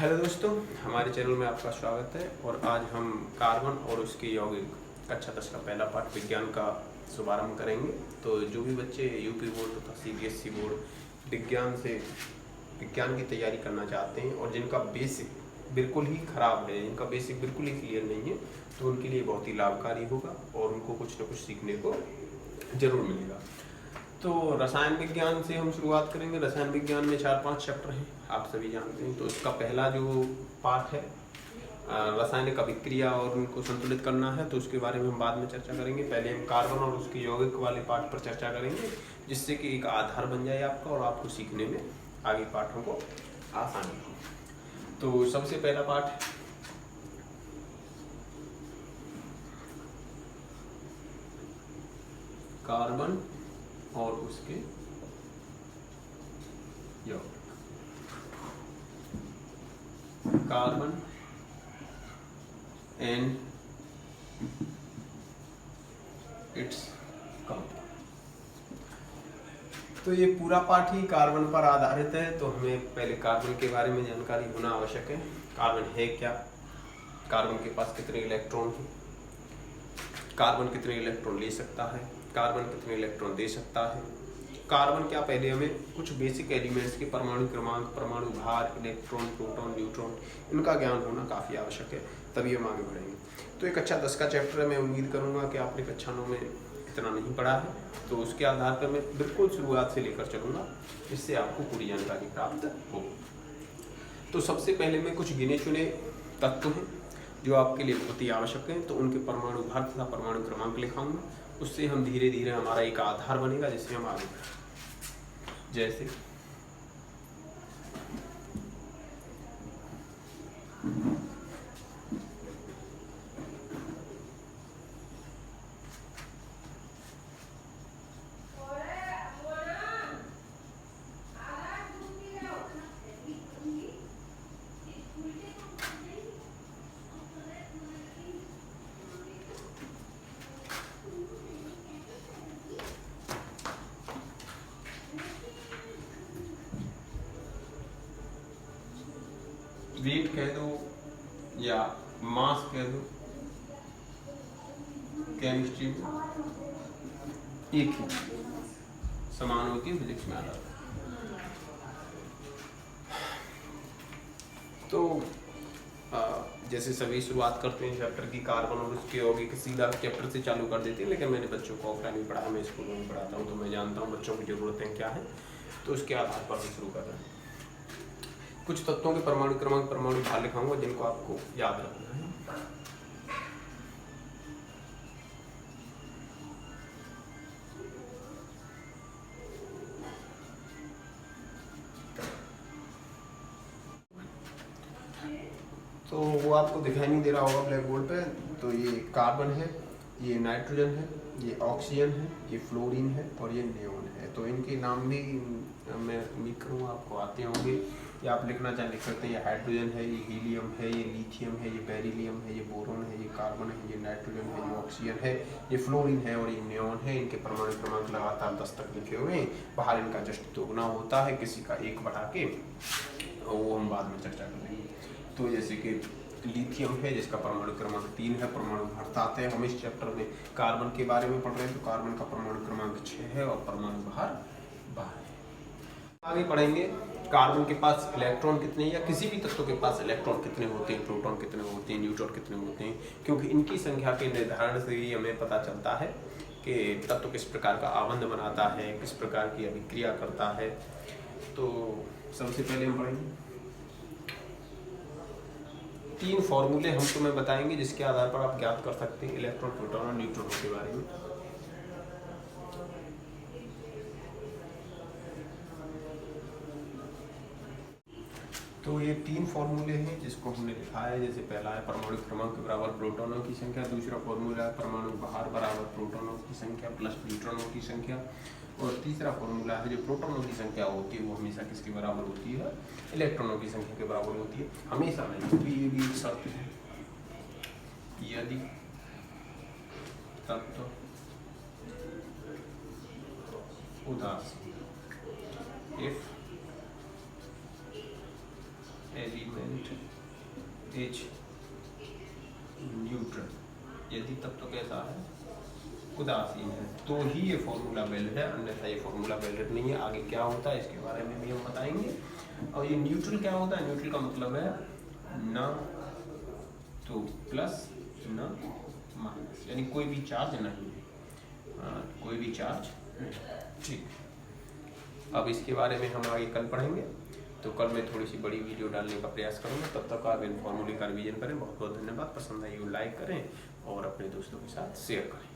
Hello दोस्तों, हमारे channel में आपका स्वागत है। और आज हम कार्बन और उसके यौगिक कक्षा 10 का पहला पाठ विज्ञान का शुभारंभ करेंगे। तो जो भी बच्चे यूपी बोर्ड तथा सीबीएसई बोर्ड विज्ञान की तैयारी करना चाहते हैं और जिनका बेसिक बिल्कुल ही ख़राब है, जिनका बेसिक बिल्कुल ही क्लियर नहीं है, तो उनके लिए बहुत ही लाभकारी होगा और उनको कुछ न कुछ सीखने को ज़रूर मिलेगा। तो रसायन विज्ञान से हम शुरुआत करेंगे। रसायन विज्ञान में 4-5 चैप्टर हैं, आप सभी जानते हैं। तो इसका पहला जो पार्ट है रासायनिक अभिक्रिया और उनको संतुलित करना है, तो उसके बारे में हम बाद में चर्चा करेंगे। पहले हम कार्बन और उसके यौगिक वाले पार्ट पर चर्चा करेंगे, जिससे कि एक आधार बन जाए आपका और आपको सीखने में आगे पाठों को आसानी हो। तो सबसे पहला पार्ट कार्बन और उसके यौगिक। Carbon and its compound. तो ये पूरा पाठ ही कार्बन पर आधारित है। तो हमें पहले कार्बन के बारे में जानकारी होना आवश्यक है। कार्बन है क्या, कार्बन के पास कितने इलेक्ट्रॉन हैं, कार्बन कितने इलेक्ट्रॉन ले सकता है, कार्बन कितने इलेक्ट्रॉन दे सकता है, कार्बन क्या, पहले हमें कुछ बेसिक एलिमेंट्स के परमाणु क्रमांक, परमाणु भार, इलेक्ट्रॉन, प्रोटॉन, न्यूट्रॉन, इनका ज्ञान होना काफ़ी आवश्यक है, तभी हम आगे बढ़ेंगे। तो ये कक्षा 10 का चैप्टर है। मैं उम्मीद करूँगा कि आपने कक्षा 9 में इतना नहीं पढ़ा है, तो उसके आधार पर मैं बिल्कुल शुरुआत से लेकर चलूँगा, जिससे आपको पूरी जानकारी प्राप्त हो। तो सबसे पहले मैं कुछ गिने चुने तत्व हैं जो आपके लिए बहुत ही आवश्यक हैं, तो उनके परमाणु भार तथा परमाणु क्रमांक लिखाऊंगा। उससे हम धीरे धीरे हमारा एक आधार बनेगा, जिससे हम आगे बढ़ेंगे। जैसे वेट कह दो या मास कह दो, केमिस्ट्री में एक ही समान होती है, फिजिक्स में अलग। तो जैसे सभी शुरुआत करते हैं चैप्टर की, कार्बन और उसके यौगिक सीधा चैप्टर से चालू कर देते हैं, लेकिन मैंने बच्चों को ऑफलाइन भी पढ़ा, मैं स्कूलों में पढ़ाता हूँ, तो मैं जानता हूँ बच्चों की ज़रूरतें क्या हैं। तो उसके आधार पर हम शुरू कर रहे हैं। कुछ तत्वों के परमाणु क्रमांक, परमाणु भार लिखाऊंगा, जिनको आपको याद रखना है। तो वो आपको दिखाई नहीं दे रहा होगा ब्लैक बोर्ड पे। तो ये कार्बन है, ये नाइट्रोजन है, ये ऑक्सीजन है, ये फ्लोरीन है और ये नियोन है। तो इनके नाम भी मैं उम्मीद करूँगा आपको आते होंगे, या आप लिखना चाहे लिख सकते हैं। ये हाइड्रोजन है, ये हीलियम है, ये लिथियम है, ये बेरिलियम है, ये बोरोन है, ये कार्बन है, ये नाइट्रोजन है, ये ऑक्सीजन है, ये फ्लोरीन है और ये नियोन है। इनके परमाणु क्रमांक लगातार 10 तक लिखे हुए हैं। बाहर इनका जस्ट दोगुना होता है, किसी का 1 बढ़ा के, वो हम बाद में चर्चा करेंगे। तो जैसे कि लिथियम है, जिसका परमाणु क्रमांक 3 है, परमाणु भार 7 है। हम इस चैप्टर में कार्बन के बारे में पढ़ रहे हैं, तो कार्बन का परमाणु क्रमांक 6 है और परमाणु भार 12 है। आगे पढ़ेंगे कार्बन के पास इलेक्ट्रॉन कितने, या किसी भी तत्व के पास इलेक्ट्रॉन कितने होते हैं, प्रोटॉन कितने होते हैं, न्यूट्रॉन कितने होते हैं, क्योंकि इनकी संख्या के निर्धारण से ही हमें पता चलता है कि तत्व किस प्रकार का आबंध बनाता है, किस प्रकार की अभिक्रिया करता है। तो सबसे पहले हम पढ़ेंगे 3 फॉर्मूले हम तुम्हें बताएंगे, जिसके आधार पर आप ज्ञात कर सकते हैं इलेक्ट्रॉन, प्रोटॉन और न्यूट्रॉनों के बारे में। तो ये 3 फॉर्मूले हैं जिसको हमने लिखा है। जैसे पहला है परमाणु क्रमांक बराबर प्रोटॉनों की संख्या, दूसरा फॉर्मूला है परमाणु भार बराबर प्रोटॉनों की संख्या प्लस न्यूट्रॉनों की संख्या, और तीसरा फॉर्मूला है जो प्रोटॉनों की संख्या होती है वो हमेशा किसके बराबर होती है, इलेक्ट्रॉनों की संख्या के बराबर होती है। हमेशा नहीं, क्योंकि ये भी एक शर्त है, यदि तत्व उदासीन, इफ एलिमेंट इज न्यूट्रल, यदि तब तो कैसा है, उदासीन है, तो ही ये फॉर्मूला वैलिड है, अन्यथा ये फॉर्मूला वैलिड नहीं है। आगे क्या होता है इसके बारे में भी हम बताएंगे। और ये न्यूट्रल क्या होता है, न्यूट्रल का मतलब है न तो प्लस न माइनस, यानी कोई भी चार्ज नहीं है, कोई भी चार्ज नहीं। ठीक, अब इसके बारे में हम आगे कल पढ़ेंगे। तो कल मैं थोड़ी सी बड़ी वीडियो डालने का प्रयास करूँगा। तब तक आप इन फॉर्मूले का रिवीजन करें। बहुत बहुत धन्यवाद। पसंद आई हो लाइक करें और अपने दोस्तों के साथ शेयर करें।